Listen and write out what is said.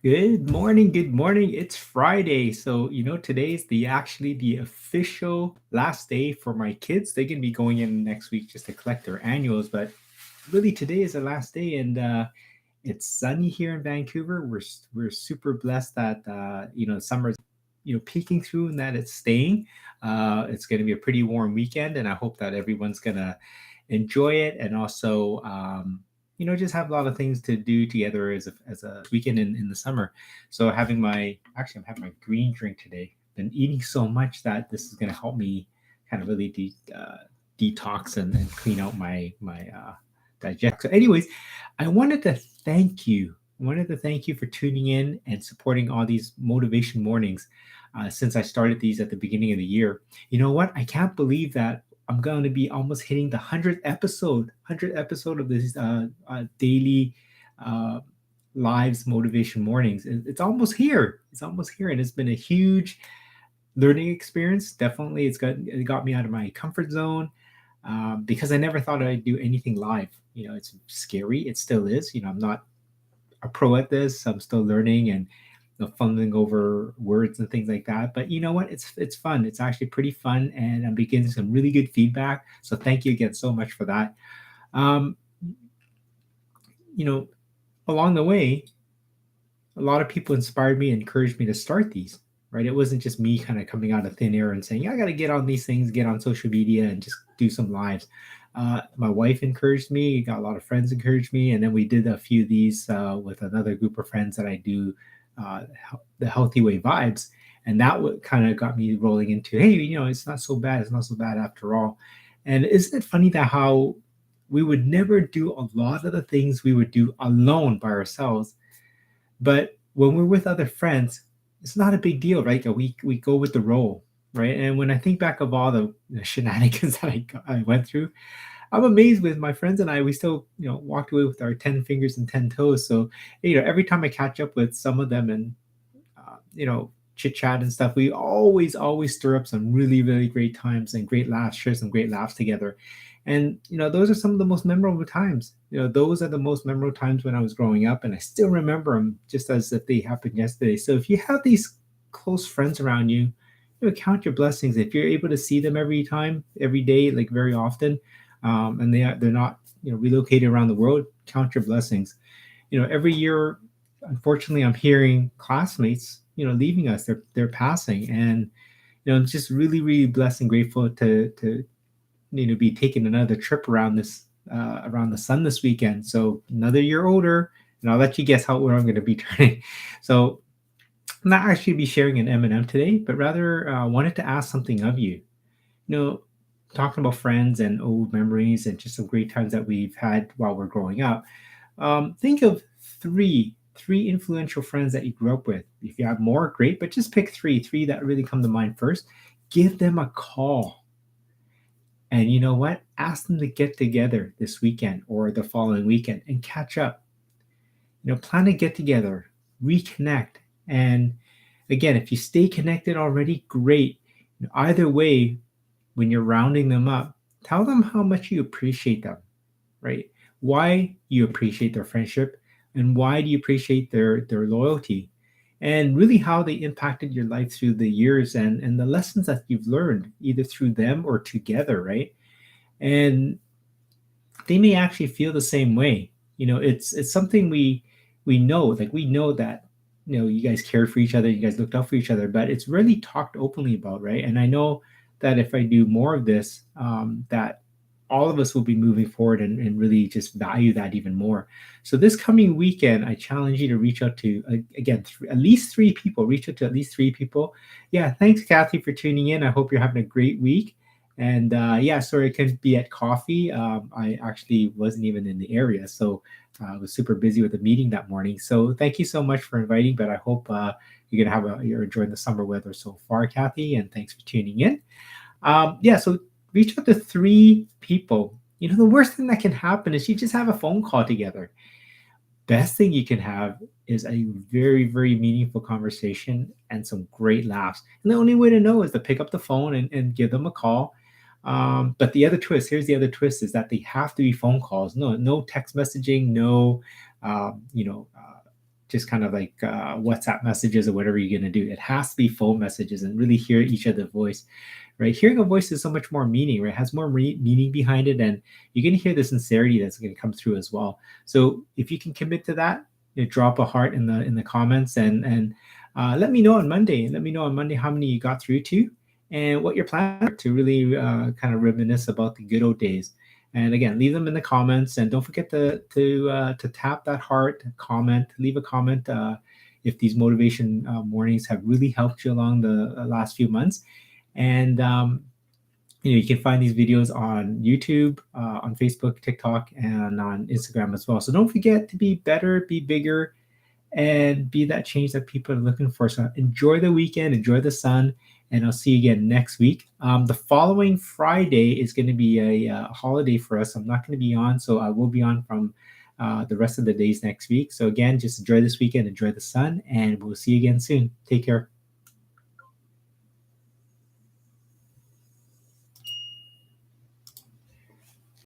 Good morning, good morning. It's Friday. So, today's the official last day for my kids. They're going to be going in next week just to collect their annuals, but really today is the last day and it's sunny here in Vancouver. We're super blessed that summer's peeking through and that it's staying. It's going to be a pretty warm weekend and I hope that everyone's going to enjoy it and also just have a lot of things to do together as a weekend in the summer. So I'm having my green drink today. Been eating so much that this is going to help me kind of really detox and clean out my digest. So, anyways, I wanted to thank you. I wanted to thank you for tuning in and supporting all these motivation mornings since I started these at the beginning of the year. You know what? I can't believe that I'm going to be almost hitting the 100th episode of this daily uh, lives motivation mornings. It's almost here. It's almost here, and it's been a huge learning experience. Definitely, it got me out of my comfort zone because I never thought I'd do anything live. It's scary. It still is. I'm not a pro at this. I'm still learning and fumbling over words and things like that. But you know what? It's fun. It's actually pretty fun, and I'm getting some really good feedback. So thank you again so much for that. Um, you know, Along the way, a lot of people inspired me and encouraged me to start these. Right? It wasn't just me kind of coming out of thin air and saying, "Yeah, I got to get on these things, get on social media, and just do some lives." My wife encouraged me. Got a lot of friends encouraged me, and then we did a few of these with another group of friends that I do the Healthy Way vibes, and that kind of got me rolling into, hey, it's not so bad. It's not so bad after all. And isn't it funny that how we would never do a lot of the things we would do alone by ourselves, but when we're with other friends, it's not a big deal, right? We go with the role, right? And when I think back of all the shenanigans that I went through, I'm amazed with my friends and I. We still, walked away with our 10 fingers and 10 toes. So, every time I catch up with some of them and chit chat and stuff, we always stir up some really really great times and great laughs, share some great laughs together. And those are some of the most memorable times. Those are the most memorable times when I was growing up, and I still remember them just as if they happened yesterday. So if you have these close friends around you, count your blessings. If you're able to see them every time, every day, like very often, and they're not relocated around the world, count your blessings. Every year, unfortunately, I'm hearing classmates leaving us. They're passing, and I'm just really really blessed and grateful to be taking another trip around the sun this weekend. So another year older, and I'll let you guess how old I'm going to be turning. So I'm not actually be sharing an M&M today, but rather wanted to ask something of you. You know, Talking about friends and old memories and just some great times that we've had while we're growing up. Think of three influential friends that you grew up with. If you have more, great, but just pick three that really come to mind first. Give them a call. And you know what? Ask them to get together this weekend or the following weekend and catch up. Plan to get together, reconnect. And again, if you stay connected already, great. Either way, when you're rounding them up, tell them how much you appreciate them, right? Why you appreciate their friendship and why do you appreciate their loyalty, and really how they impacted your life through the years and the lessons that you've learned either through them or together, right? And they may actually feel the same way. It's something we know, like we know that you guys cared for each other, you guys looked out for each other, but it's really talked openly about, right? And I know that if I do more of this, that all of us will be moving forward and really just value that even more. So this coming weekend, I challenge you to reach out to again at least three people. Reach out to at least three people. Yeah, thanks, Kathy, for tuning in. I hope you're having a great week. And yeah, sorry I couldn't be at coffee. I actually wasn't even in the area, so I was super busy with a meeting that morning. So thank you so much for inviting. But I hope you're enjoying the summer weather so far, Kathy. And thanks for tuning in. Yeah, so reach out to three people. The worst thing that can happen is you just have a phone call together. Best thing you can have is a very, very meaningful conversation and some great laughs. And the only way to know is to pick up the phone and give them a call. But here's the other twist is that they have to be phone calls. No text messaging, no, um, you know, uh, just kind of like WhatsApp messages or whatever you're going to do. It has to be phone messages and really hear each other's voice, right? Hearing a voice is so much more meaning, right? It has more meaning behind it, and you're going to hear the sincerity that's going to come through as well. So if you can commit to that, drop a heart in the comments, and let me know on Monday. Let me know on Monday how many you got through to, and what your plans are to really kind of reminisce about the good old days. And again, leave them in the comments, and don't forget to tap that heart, comment, leave a comment if these motivation mornings have really helped you along the last few months. And you can find these videos on YouTube, on Facebook, TikTok, and on Instagram as well. So don't forget to be better, be bigger, and be that change that people are looking for. So enjoy the weekend, enjoy the sun, and I'll see you again next week. The following Friday is going to be a holiday for us. I'm not going to be on, so I will be on from the rest of the days next week. So again, just enjoy this weekend, enjoy the sun, and we'll see you again soon. Take care.